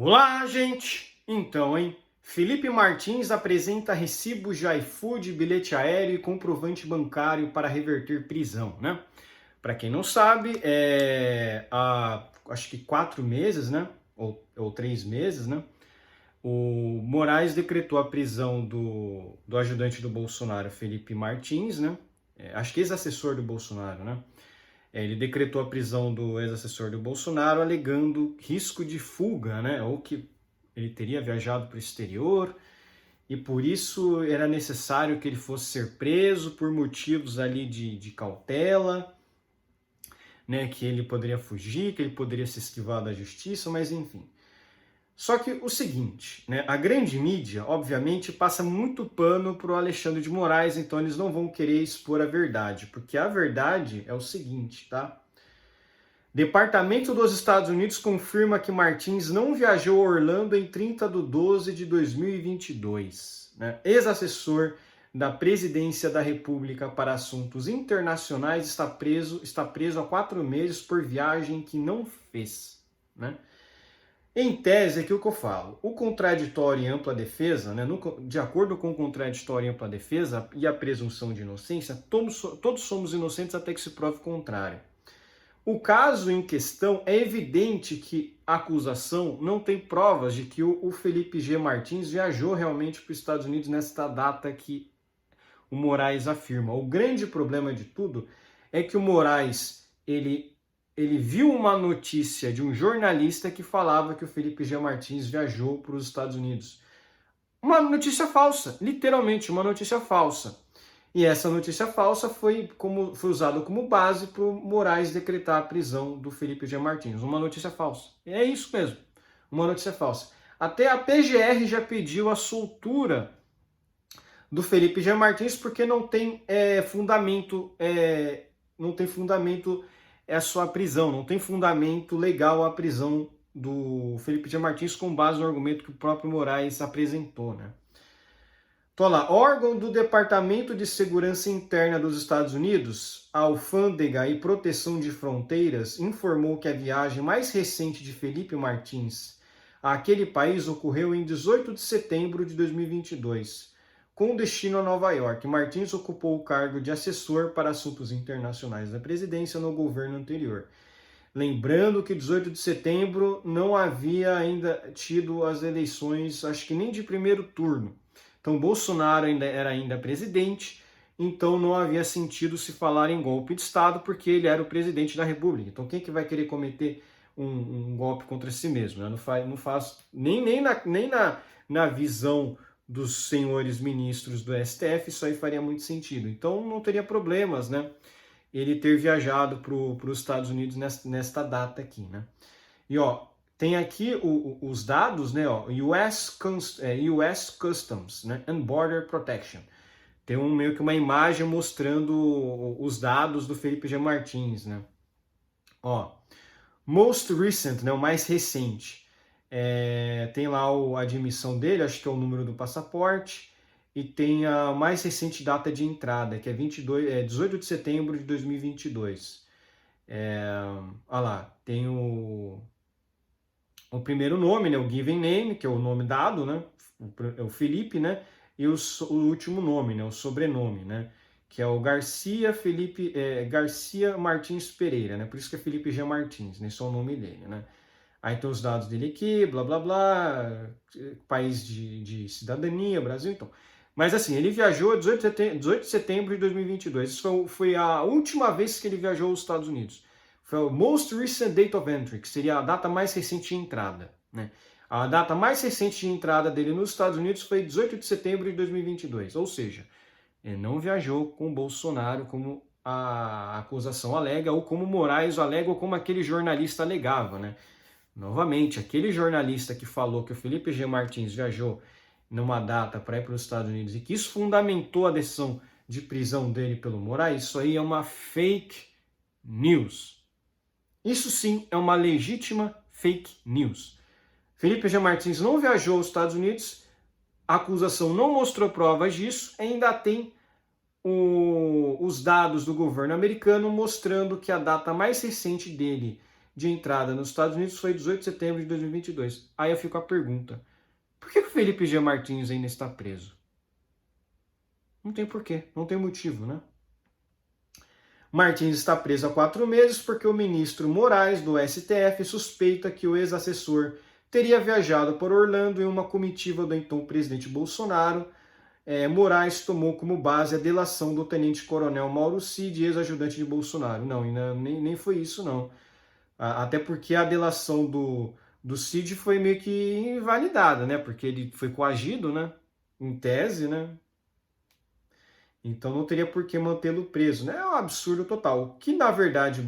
Olá, gente! Então, hein? Felipe Martins apresenta recibos de iFood, bilhete aéreo e comprovante bancário para reverter prisão, né? Para quem não sabe, há acho que 4 meses, né? Ou 3 meses, né? O Moraes decretou a prisão do ajudante do Bolsonaro, Felipe Martins, né? Acho que ex-assessor do Bolsonaro, né? Ele decretou a prisão do ex-assessor do Bolsonaro, alegando risco de fuga, né? Ou que ele teria viajado para o exterior e por isso era necessário que ele fosse ser preso por motivos ali de cautela, né? Que ele poderia fugir, que ele poderia se esquivar da justiça, mas enfim. Só que o seguinte, né? A grande mídia, obviamente, passa muito pano para o Alexandre de Moraes, então eles não vão querer expor a verdade, porque a verdade é o seguinte, tá? Departamento dos Estados Unidos confirma que Martins não viajou a Orlando em 30/12/2022. Né? Ex-assessor da Presidência da República para Assuntos Internacionais está preso há 4 meses por viagem que não fez. Né? Em tese, é aquilo que eu falo, o contraditório em ampla defesa, né, de acordo com o contraditório em ampla defesa e a presunção de inocência, todos somos inocentes até que se prove o contrário. O caso em questão é evidente que a acusação não tem provas de que o Felipe G. Martins viajou realmente para os Estados Unidos nesta data que o Moraes afirma. O grande problema de tudo é que o Moraes ele viu uma notícia de um jornalista que falava que o Felipe G. Martins viajou para os Estados Unidos. Uma notícia falsa, literalmente uma notícia falsa. E essa notícia falsa foi usada como base para o Moraes decretar a prisão do Felipe G. Martins. Uma notícia falsa. É isso mesmo, uma notícia falsa. Até a PGR já pediu a soltura do Felipe G. Martins porque não tem fundamento, a sua prisão, não tem fundamento legal a prisão do Felipe G. Martins com base no argumento que o próprio Moraes apresentou, né? Tô lá, órgão do Departamento de Segurança Interna dos Estados Unidos, a Alfândega e Proteção de Fronteiras, informou que a viagem mais recente de Felipe Martins àquele país ocorreu em 18 de setembro de 2022, com destino a Nova York. Martins ocupou o cargo de assessor para assuntos internacionais da presidência no governo anterior. Lembrando que 18 de setembro não havia ainda tido as eleições, acho que nem de primeiro turno. Então Bolsonaro era ainda presidente, então não havia sentido se falar em golpe de Estado, porque ele era o presidente da República. Então quem que vai querer cometer um golpe contra si mesmo? Né? Não faz nem na visão dos senhores ministros do STF, isso aí faria muito sentido. Então não teria problemas, né? Ele ter viajado para os Estados Unidos nesta data aqui, né? E ó, tem aqui os dados, né? Ó, US Customs, né? And Border Protection. Tem meio que uma imagem mostrando os dados do Felipe G. Martins, né? Ó, most recent, né? O mais recente. Tem lá a admissão dele, acho que é o número do passaporte. E tem a mais recente data de entrada, que é 18 de setembro de 2022. Olha lá, tem o primeiro nome, né, o given name, que é o nome dado, né, o Felipe, né, e o último nome, né, o sobrenome, né, que é o Garcia Garcia Martins Pereira, né, por isso que é Felipe G. Martins, né, esse é o nome dele, né. Aí tem os dados dele aqui, blá blá blá, país de cidadania, Brasil, então. Mas assim, ele viajou 18 de setembro de 2022. Isso foi a última vez que ele viajou aos Estados Unidos. Foi o most recent date of entry, que seria a data mais recente de entrada, né? A data mais recente de entrada dele nos Estados Unidos foi 18 de setembro de 2022. Ou seja, ele não viajou com o Bolsonaro como a acusação alega, ou como Moraes alega, ou como aquele jornalista alegava, né? Novamente, aquele jornalista que falou que o Felipe G. Martins viajou numa data para ir para os Estados Unidos e que isso fundamentou a decisão de prisão dele pelo Moraes, isso aí é uma fake news. Isso sim é uma legítima fake news. Felipe G. Martins não viajou aos Estados Unidos, a acusação não mostrou provas disso, ainda tem os dados do governo americano mostrando que a data mais recente dele de entrada nos Estados Unidos foi 18 de setembro de 2022. Aí eu fico a pergunta, por que o Felipe G. Martins ainda está preso? Não tem porquê, não tem motivo, né? Martins está preso há 4 meses porque o ministro Moraes, do STF, suspeita que o ex-assessor teria viajado por Orlando em uma comitiva do então presidente Bolsonaro. Moraes tomou como base a delação do tenente-coronel Mauro Cid, ex-ajudante de Bolsonaro. Não, nem foi isso, não. Até porque a delação do Cid foi meio que invalidada, né? Porque ele foi coagido, né? Em tese, né? Então não teria por que mantê-lo preso, né? É um absurdo total. O que, na verdade,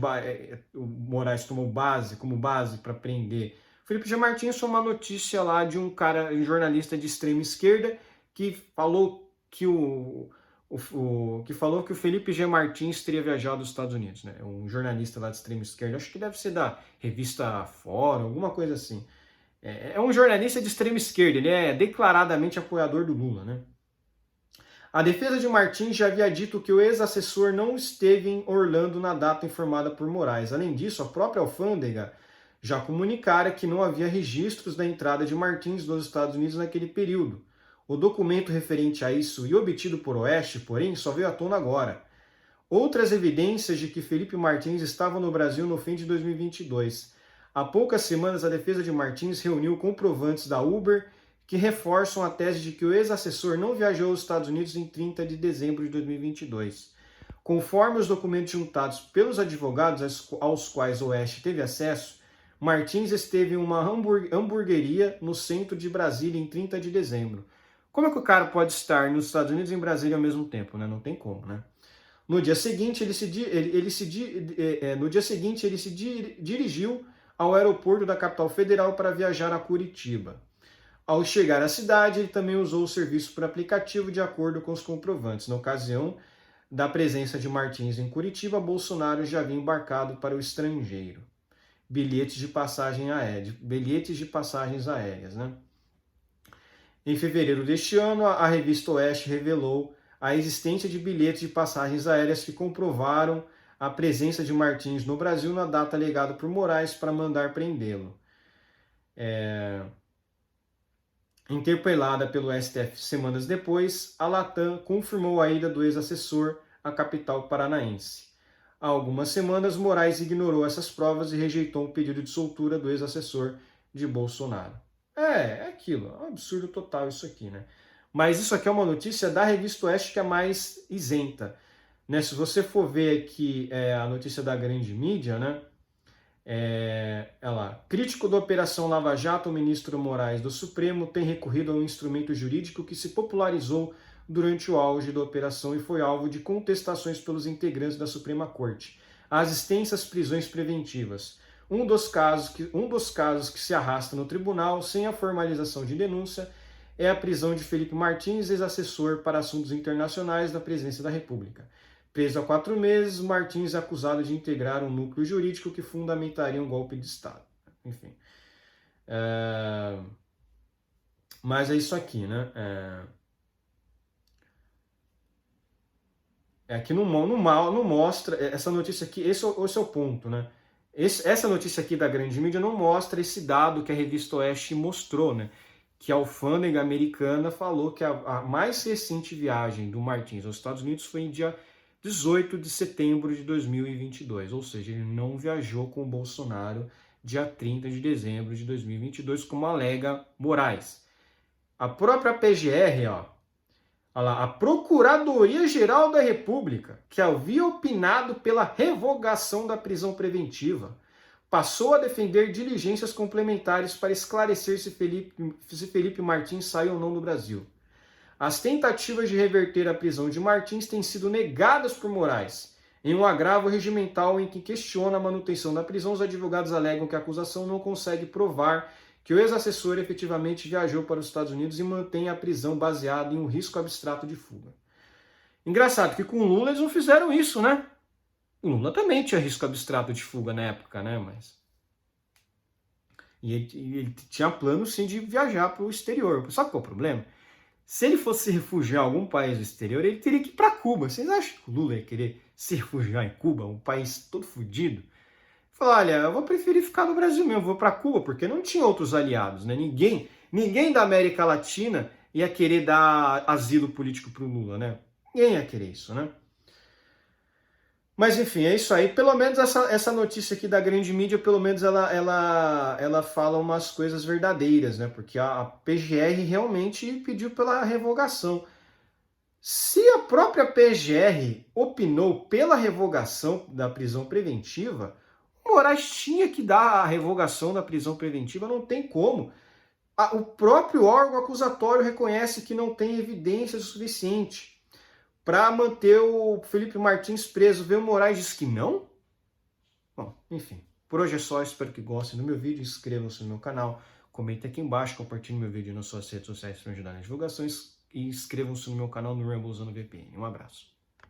o Moraes tomou como base para prender Felipe G. Martins foi uma notícia lá de um cara, um jornalista de extrema esquerda, que falou que o Felipe G. Martins teria viajado aos Estados Unidos, né? Um jornalista lá de extrema esquerda, acho que deve ser da revista Fórum, alguma coisa assim. É um jornalista de extrema esquerda, ele é declaradamente apoiador do Lula, né? A defesa de Martins já havia dito que o ex-assessor não esteve em Orlando na data informada por Moraes. Além disso, a própria alfândega já comunicara que não havia registros da entrada de Martins nos Estados Unidos naquele período. O documento referente a isso e obtido por Oeste, porém, só veio à tona agora. Outras evidências de que Felipe Martins estava no Brasil no fim de 2022. Há poucas semanas, a defesa de Martins reuniu comprovantes da Uber que reforçam a tese de que o ex-assessor não viajou aos Estados Unidos em 30 de dezembro de 2022. Conforme os documentos juntados pelos advogados aos quais Oeste teve acesso, Martins esteve em uma hamburgueria no centro de Brasília em 30 de dezembro. Como é que o cara pode estar nos Estados Unidos e em Brasília ao mesmo tempo, né? Não tem como, né? No dia seguinte, ele se dirigiu ao aeroporto da capital federal para viajar a Curitiba. Ao chegar à cidade, ele também usou o serviço por aplicativo de acordo com os comprovantes. Na ocasião da presença de Martins em Curitiba, Bolsonaro já havia embarcado para o estrangeiro. Bilhetes de passagens aéreas, né? Em fevereiro deste ano, a revista Oeste revelou a existência de bilhetes de passagens aéreas que comprovaram a presença de Martins no Brasil na data alegada por Moraes para mandar prendê-lo. Interpelada pelo STF semanas depois, a Latam confirmou a ida do ex-assessor à capital paranaense. Há algumas semanas, Moraes ignorou essas provas e rejeitou um pedido de soltura do ex-assessor de Bolsonaro. É aquilo, é um absurdo total isso aqui, né? Mas isso aqui é uma notícia da revista Oeste que é mais isenta, né? Se você for ver aqui a notícia da grande mídia, né? Crítico da Operação Lava Jato, o ministro Moraes do Supremo tem recorrido a um instrumento jurídico que se popularizou durante o auge da operação e foi alvo de contestações pelos integrantes da Suprema Corte. As extensas prisões preventivas. Um dos casos que se arrasta no tribunal sem a formalização de denúncia é a prisão de Felipe Martins, ex-assessor para assuntos internacionais da Presidência da República. Preso há 4 meses, Martins é acusado de integrar um núcleo jurídico que fundamentaria um golpe de Estado. Enfim. Mas é isso aqui, né? Que não mostra, essa notícia aqui, esse é o ponto, né? Essa notícia aqui da grande mídia não mostra esse dado que a revista Oeste mostrou, né? Que a alfândega americana falou que a mais recente viagem do Martins aos Estados Unidos foi em dia 18 de setembro de 2022, ou seja, ele não viajou com o Bolsonaro dia 30 de dezembro de 2022, como alega Moraes. A própria PGR, a Procuradoria-Geral da República, que havia opinado pela revogação da prisão preventiva, passou a defender diligências complementares para esclarecer se Felipe Martins saiu ou não do Brasil. As tentativas de reverter a prisão de Martins têm sido negadas por Moraes. Em um agravo regimental em que questiona a manutenção da prisão, os advogados alegam que a acusação não consegue provar que o ex-assessor efetivamente viajou para os Estados Unidos e mantém a prisão baseada em um risco abstrato de fuga. Engraçado que com o Lula eles não fizeram isso, né? O Lula também tinha risco abstrato de fuga na época, né? E ele tinha plano, sim, de viajar para o exterior. Sabe qual é o problema? Se ele fosse se refugiar em algum país do exterior, ele teria que ir para Cuba. Vocês acham que o Lula ia querer se refugiar em Cuba, um país todo fodido? Falou, olha, eu vou preferir ficar no Brasil mesmo, vou para Cuba, porque não tinha outros aliados, né? Ninguém da América Latina ia querer dar asilo político para o Lula, né? Ninguém ia querer isso, né? Mas enfim, é isso aí. Pelo menos essa notícia aqui da grande mídia, pelo menos ela fala umas coisas verdadeiras, né? Porque a PGR realmente pediu pela revogação. Se a própria PGR opinou pela revogação da prisão preventiva, o Moraes tinha que dar a revogação da prisão preventiva, não tem como. O próprio órgão acusatório reconhece que não tem evidência suficiente para manter o Felipe Martins preso. Vê o Moraes diz que não? Bom, enfim. Por hoje é só, espero que gostem do meu vídeo, inscrevam-se no meu canal, comentem aqui embaixo, compartilhem meu vídeo nas suas redes sociais para ajudar nas divulgações e inscrevam-se no meu canal no Rumble usando VPN. Um abraço.